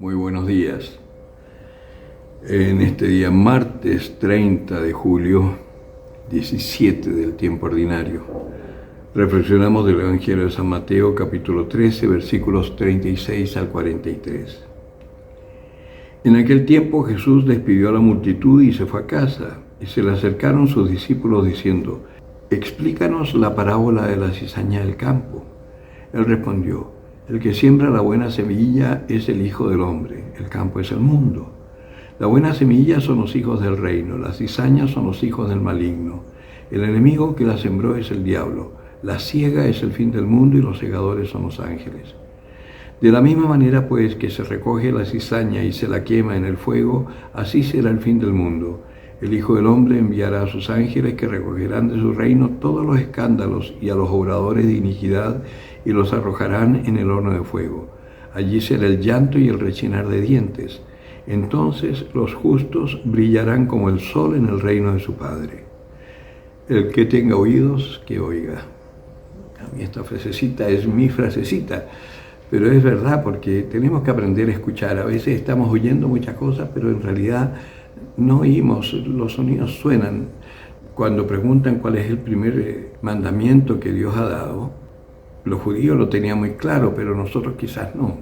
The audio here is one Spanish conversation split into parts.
Muy buenos días. En este día, martes 30 de julio, 17 del tiempo ordinario, reflexionamos del Evangelio de San Mateo, capítulo 13, versículos 36 al 43. En aquel tiempo Jesús despidió a la multitud y se fue a casa, y se le acercaron sus discípulos diciendo: «Explícanos la parábola de la cizaña del campo». Él respondió: «El que siembra la buena semilla es el Hijo del Hombre, el campo es el mundo. La buena semilla son los hijos del reino, las cizañas son los hijos del maligno. El enemigo que la sembró es el diablo, la siega es el fin del mundo y los segadores son los ángeles. De la misma manera, pues, que se recoge la cizaña y se la quema en el fuego, así será el fin del mundo. El Hijo del Hombre enviará a sus ángeles que recogerán de su reino todos los escándalos y a los obradores de iniquidad y los arrojarán en el horno de fuego. Allí será el llanto y el rechinar de dientes. Entonces los justos brillarán como el sol en el reino de su Padre. El que tenga oídos, que oiga». A mí esta frasecita es mi frasecita, pero es verdad, porque tenemos que aprender a escuchar. A veces estamos oyendo muchas cosas, pero en realidad no oímos, los sonidos suenan. Cuando preguntan cuál es el primer mandamiento que Dios ha dado, los judíos lo tenían muy claro, pero nosotros quizás no.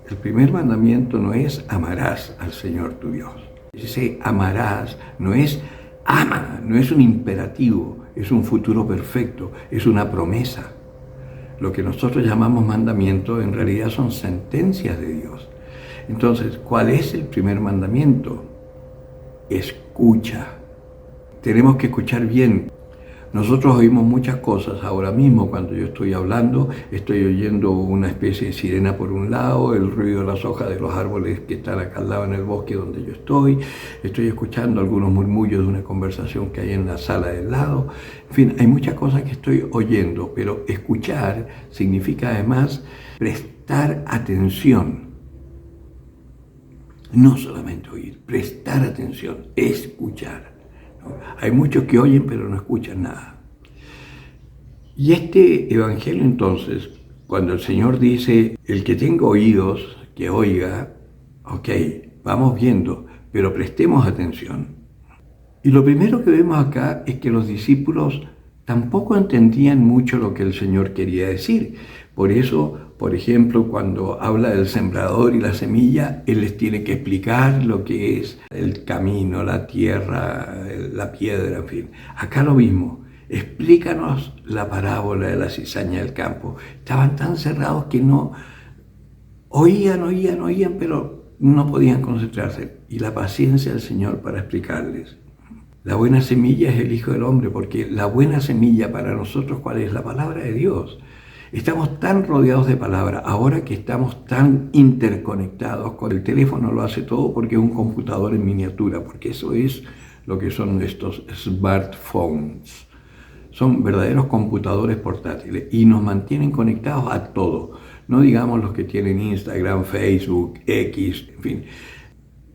El primer mandamiento no es amarás al Señor tu Dios. Ese amarás no es ama, no es un imperativo, es un futuro perfecto, es una promesa. Lo que nosotros llamamos mandamiento en realidad son sentencias de Dios. Entonces, ¿cuál es el primer mandamiento? Escucha. Tenemos que escuchar bien. Nosotros oímos muchas cosas ahora mismo. Cuando yo estoy hablando, estoy oyendo una especie de sirena por un lado, el ruido de las hojas de los árboles que están acá al lado en el bosque donde yo estoy escuchando algunos murmullos de una conversación que hay en la sala del lado. En fin, hay muchas cosas que estoy oyendo, pero escuchar significa además prestar atención. No solamente oír, prestar atención, escuchar. Hay muchos que oyen pero no escuchan nada. Y este evangelio entonces, cuando el Señor dice: el que tenga oídos, que oiga, ok, vamos viendo, pero prestemos atención. Y lo primero que vemos acá es que los discípulos tampoco entendían mucho lo que el Señor quería decir. Por eso, por ejemplo, cuando habla del sembrador y la semilla, Él les tiene que explicar lo que es el camino, la tierra, la piedra, en fin. Acá lo mismo. Explícanos la parábola de la cizaña del campo. Estaban tan cerrados que no oían, pero no podían concentrarse. Y la paciencia del Señor para explicarles. La buena semilla es el Hijo del Hombre, porque la buena semilla para nosotros, ¿cuál es? La palabra de Dios. Estamos tan rodeados de palabra, ahora que estamos tan interconectados, con el teléfono lo hace todo porque es un computador en miniatura, porque eso es lo que son estos smartphones. Son verdaderos computadores portátiles y nos mantienen conectados a todo. No digamos los que tienen Instagram, Facebook, X, en fin.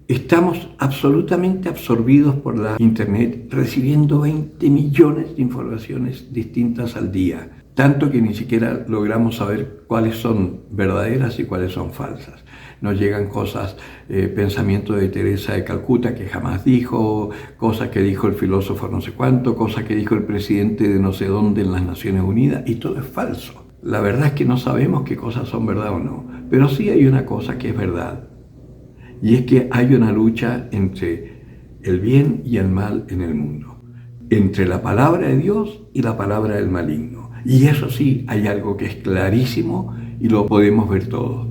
Estamos absolutamente absorbidos por la internet, recibiendo 20 millones de informaciones distintas al día. Tanto que ni siquiera logramos saber cuáles son verdaderas y cuáles son falsas. Nos llegan cosas, pensamientos de Teresa de Calcuta que jamás dijo, cosas que dijo el filósofo no sé cuánto, cosas que dijo el presidente de no sé dónde en las Naciones Unidas, y todo es falso. La verdad es que no sabemos qué cosas son verdad o no, pero sí hay una cosa que es verdad, y es que hay una lucha entre el bien y el mal en el mundo, entre la palabra de Dios y la palabra del maligno. Y eso sí, hay algo que es clarísimo y lo podemos ver todos.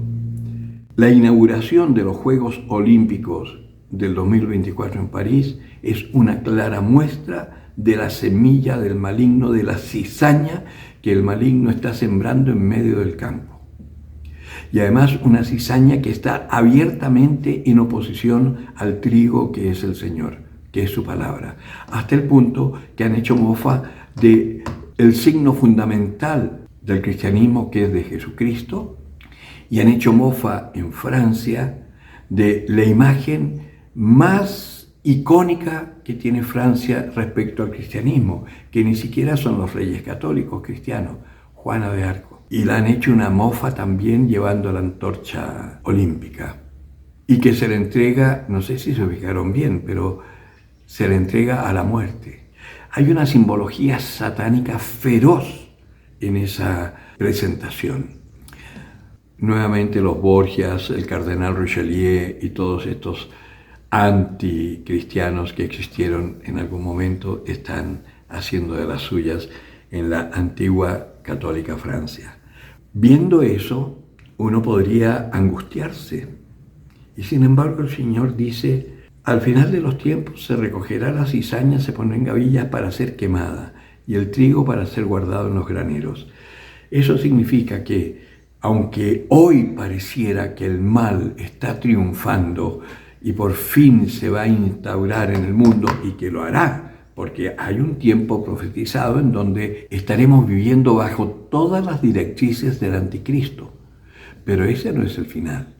La inauguración de los Juegos Olímpicos del 2024 en París es una clara muestra de la semilla del maligno, de la cizaña que el maligno está sembrando en medio del campo. Y además una cizaña que está abiertamente en oposición al trigo que es el Señor, que es su palabra. Hasta el punto que han hecho mofa de el signo fundamental del cristianismo, que es de Jesucristo, y han hecho mofa en Francia de la imagen más icónica que tiene Francia respecto al cristianismo, que ni siquiera son los reyes católicos cristianos, Juana de Arco. Y la han hecho una mofa también llevando la antorcha olímpica. y que se le entrega, no sé si se fijaron bien, pero se le entrega a la muerte. Hay una simbología satánica feroz en esa presentación. Nuevamente los Borgias, el cardenal Richelieu y todos estos anticristianos que existieron en algún momento están haciendo de las suyas en la antigua católica Francia. Viendo eso, uno podría angustiarse. Y sin embargo el Señor dice: al final de los tiempos se recogerá la cizaña, se pondrá en gavillas para ser quemada, y el trigo para ser guardado en los graneros. Eso significa que, aunque hoy pareciera que el mal está triunfando y por fin se va a instaurar en el mundo, y que lo hará, porque hay un tiempo profetizado en donde estaremos viviendo bajo todas las directrices del anticristo, pero ese no es el final.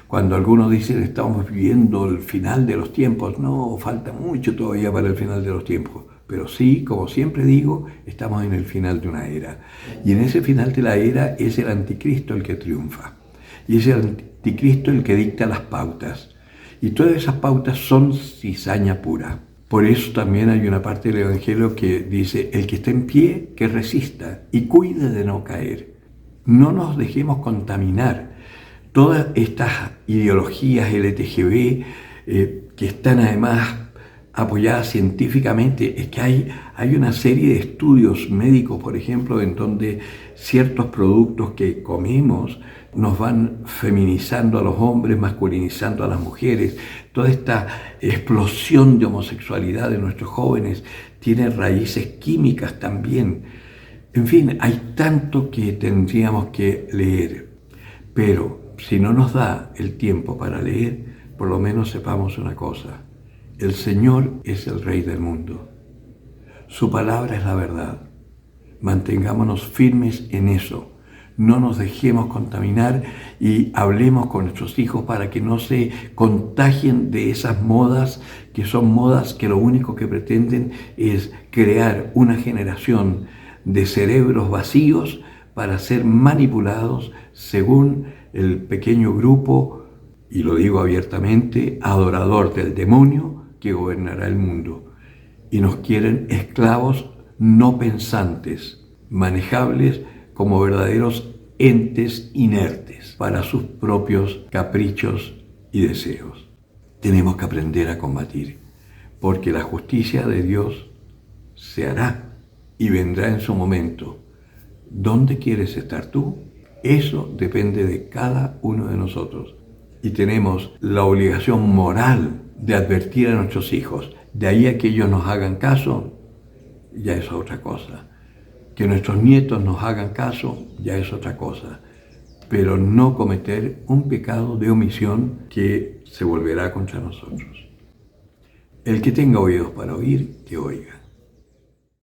Cuando algunos dicen estamos viviendo el final de los tiempos, no, falta mucho todavía para el final de los tiempos. Pero sí, como siempre digo, estamos en el final de una era. Y en ese final de la era es el anticristo el que triunfa. Y es el anticristo el que dicta las pautas. Y todas esas pautas son cizaña pura. Por eso también hay una parte del Evangelio que dice: el que está en pie, que resista y cuide de no caer. No nos dejemos contaminar. Todas estas ideologías LTGB que están además apoyadas científicamente, es que hay una serie de estudios médicos, por ejemplo, en donde ciertos productos que comemos nos van feminizando a los hombres, masculinizando a las mujeres. Toda esta explosión de homosexualidad de nuestros jóvenes tiene raíces químicas también. En fin, hay tanto que tendríamos que leer, pero si no nos da el tiempo para leer, por lo menos sepamos una cosa: el Señor es el Rey del mundo. Su palabra es la verdad. Mantengámonos firmes en eso. No nos dejemos contaminar y hablemos con nuestros hijos para que no se contagien de esas modas, que son modas que lo único que pretenden es crear una generación de cerebros vacíos para ser manipulados según el pequeño grupo, y lo digo abiertamente, adorador del demonio que gobernará el mundo. Y nos quieren esclavos no pensantes, manejables como verdaderos entes inertes para sus propios caprichos y deseos. Tenemos que aprender a combatir, porque la justicia de Dios se hará y vendrá en su momento. ¿Dónde quieres estar tú? Eso depende de cada uno de nosotros. Y tenemos la obligación moral de advertir a nuestros hijos. De ahí a que ellos nos hagan caso, ya es otra cosa. Que nuestros nietos nos hagan caso, ya es otra cosa. Pero no cometer un pecado de omisión que se volverá contra nosotros. El que tenga oídos para oír, que oiga.